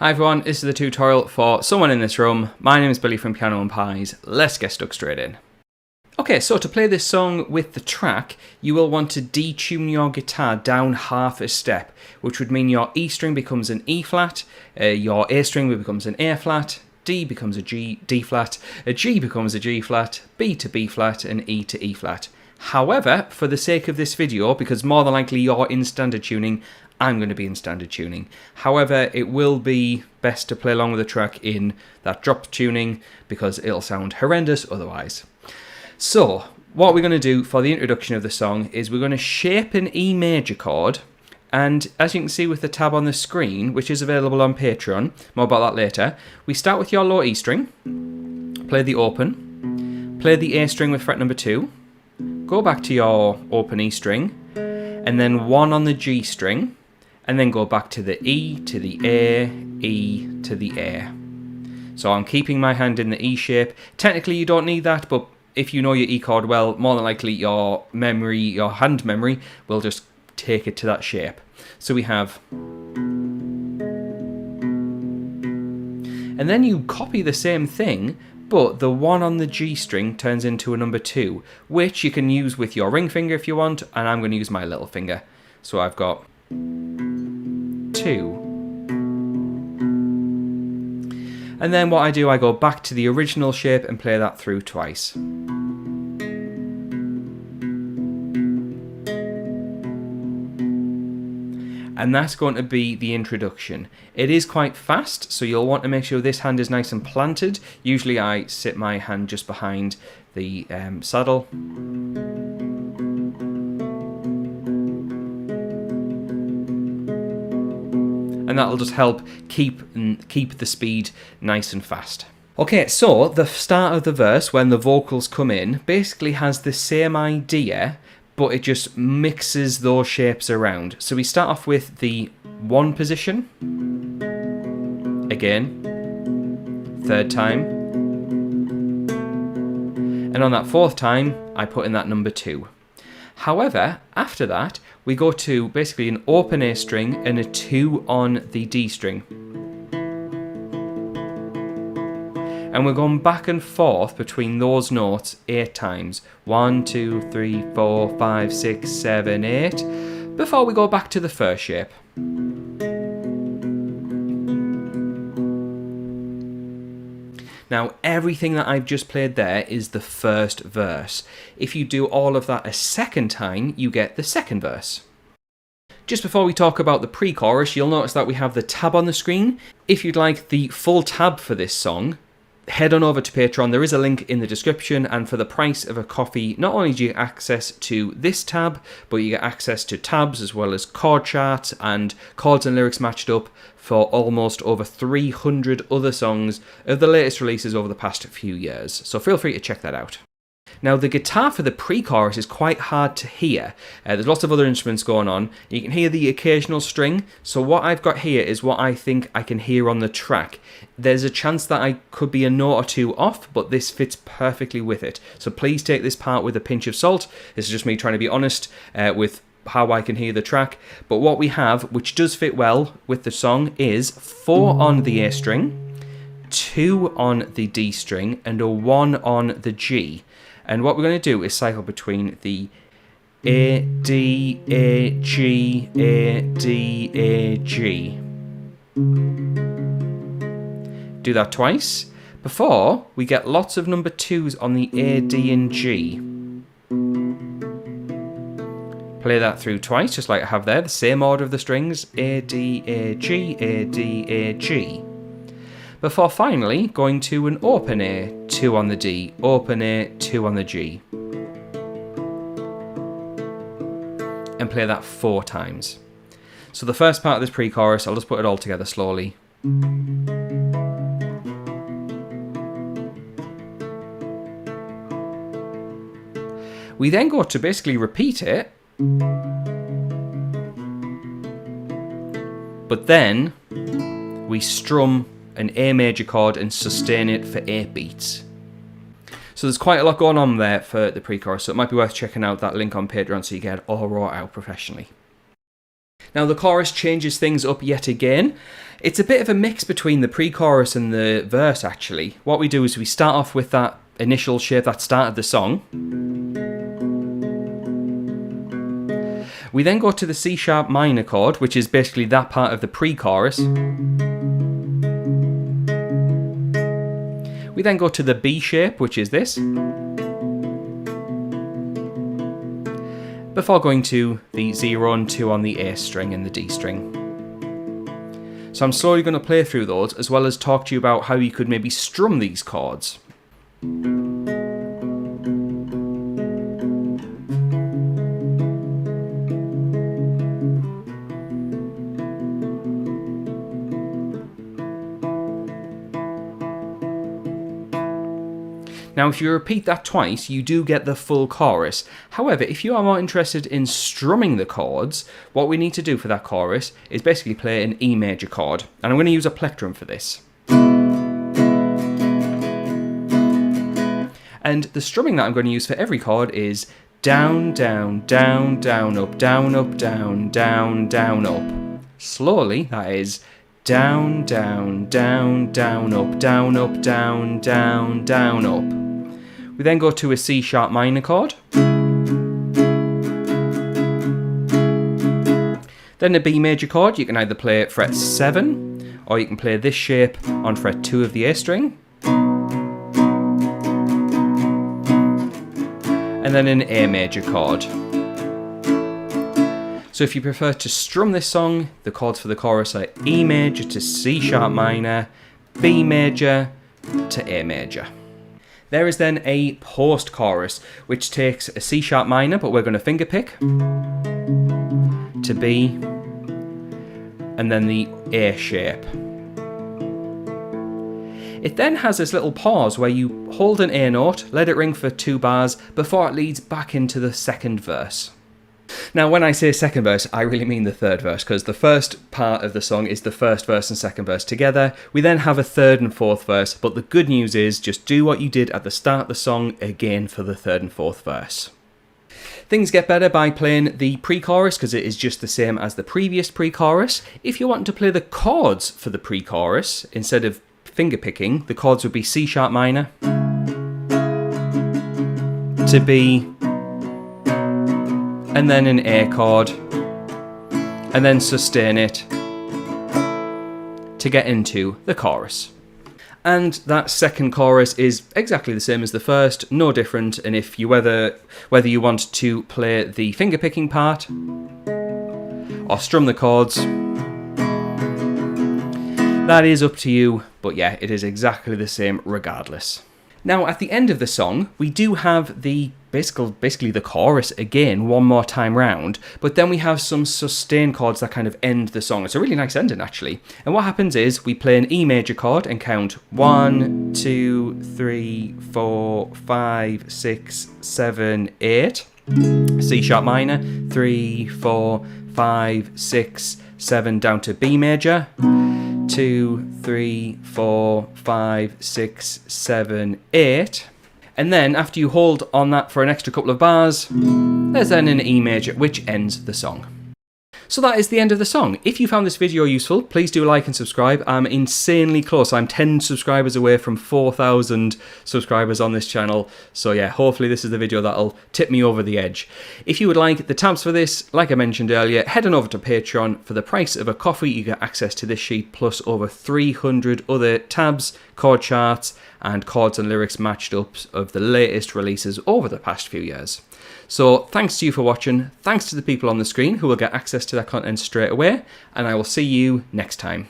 Hi everyone, this is the tutorial for Someone in This Room. My name is Billy from Piano and Pies. Let's get stuck straight in. Okay, so to play this song with the track, you will want to detune your guitar down half a step, which would mean your E string becomes an E flat, your A string becomes an A flat, D becomes a G, D flat, a G becomes a G flat, B to B flat, and E to E flat. However, for the sake of this video, because more than likely you're in standard tuning, I'm going to be in standard tuning. However, it will be best to play along with the track in that drop tuning because it'll sound horrendous otherwise. So, what we're going to do for the introduction of the song is we're going to shape an E major chord, and as you can see with the tab on the screen, which is available on Patreon, more about that later, we start with your low E string, play the open, play the A string with fret number 2, go back to your open E string, and then 1 on the G string, and then go back to the E to the A, E to the A. So I'm keeping my hand in the E shape. Technically you don't need that, but if you know your E chord well, more than likely your memory, your hand memory, will just take it to that shape. So we have... And then you copy the same thing, but the 1 on the G string turns into a number 2, which you can use with your ring finger if you want, and I'm going to use my little finger. So I've got 2. And then what I do, I go back to the original shape and play that through twice. And that's going to be the introduction. It is quite fast, so you'll want to make sure this hand is nice and planted. Usually I sit my hand just behind the saddle. And that'll just help keep the speed nice and fast. Okay, so the start of the verse, when the vocals come in, basically has the same idea, but it just mixes those shapes around. So we start off with the 1 position, again, 3rd time, and on that 4th time, I put in that number 2. However, after that, we go to basically an open A string and a 2 on the D string. And we're going back and forth between those notes 8 times. 1, 2, 3, 4, 5, 6, 7, 8. Before we go back to the first shape. Now, everything that I've just played there is the first verse. If you do all of that a second time, you get the second verse. Just before we talk about the pre-chorus, you'll notice that we have the tab on the screen. If you'd like the full tab for this song, head on over to Patreon. There is a link in the description, and for the price of a coffee, not only do you get access to this tab, but you get access to tabs as well as chord charts and chords and lyrics matched up for almost over 300 other songs of the latest releases over the past few years. So feel free to check that out. Now, the guitar for the pre-chorus is quite hard to hear. There's lots of other instruments going on. You can hear the occasional string. So what I've got here is what I think I can hear on the track. There's a chance that I could be a note or 2 off, but this fits perfectly with it. So please take this part with a pinch of salt. This is just me trying to be honest with how I can hear the track. But what we have, which does fit well with the song, is 4 on the A string, 2 on the D string, and a 1 on the G. And what we're going to do is cycle between the A, D, A, G, A, D, A, G. Do that twice before we get lots of number 2s on the A, D, and G. Play that through twice, just like I have there, the same order of the strings, A, D, A, G, A, D, A, G. Before finally going to an open A, 2 on the D, open A, 2 on the G. And play that 4 times. So the first part of this pre-chorus, I'll just put it all together slowly. We then go to basically repeat it, but then we strum an A major chord and sustain it for 8 beats. So there's quite a lot going on there for the pre-chorus, so it might be worth checking out that link on Patreon so you get it all wrought out professionally. Now the chorus changes things up yet again. It's a bit of a mix between the pre-chorus and the verse, actually. What we do is we start off with that initial shape that started the song. We then go to the C sharp minor chord, which is basically that part of the pre-chorus. We then go to the B shape, which is this, before going to the 0 and 2 on the A string and the D string. So I'm slowly going to play through those, as well as talk to you about how you could maybe strum these chords. Now, if you repeat that twice, you do get the full chorus. However, if you are more interested in strumming the chords, what we need to do for that chorus is basically play an E major chord. And I'm going to use a plectrum for this. And the strumming that I'm going to use for every chord is down, down, down, down, up, down, up, down, down, down, up. Slowly, that is down, down, down, down, up, down, up, down, down, down, up. We then go to a C sharp minor chord. Then a B major chord. You can either play fret 7, or you can play this shape on fret 2 of the A string. And then an A major chord. So if you prefer to strum this song, the chords for the chorus are E major to C sharp minor, B major to A major. There is then a post-chorus, which takes a C sharp minor, but we're going to fingerpick, to B, and then the A shape. It then has this little pause where you hold an A note, let it ring for 2 bars, before it leads back into the second verse. Now, when I say second verse, I really mean the third verse, because the first part of the song is the first verse and second verse together. We then have a third and fourth verse, but the good news is just do what you did at the start of the song again for the third and fourth verse. Things get better by playing the pre-chorus, because it is just the same as the previous pre-chorus. If you want to play the chords for the pre-chorus, instead of finger picking, the chords would be C sharp minor to B, and then an A chord, and then sustain it to get into the chorus. And that second chorus is exactly the same as the first, no different, and if you whether you want to play the finger picking part or strum the chords, that is up to you, but yeah, it is exactly the same regardless. Now, at the end of the song, we do have the basically the chorus again one more time round, but then we have some sustain chords that kind of end the song. It's a really nice ending, actually. And what happens is we play an E major chord and count 1, 2, 3, 4, 5, 6, 7, 8. C sharp minor, 3, 4, 5, 6, 7, down to B major. 2, 3, 4, 5, 6, 7, 8. And then after you hold on that for an extra couple of bars, there's then an E major, which ends the song. So that is the end of the song. If you found this video useful, please do like and subscribe. I'm insanely close. I'm 10 subscribers away from 4,000 subscribers on this channel. So yeah, hopefully this is the video that'll tip me over the edge. If you would like the tabs for this, like I mentioned earlier, head on over to Patreon. For the price of a coffee, you get access to this sheet plus over 300 other tabs, chord charts, and chords and lyrics matched up of the latest releases over the past few years. So thanks to you for watching, thanks to the people on the screen who will get access to that content straight away, and I will see you next time.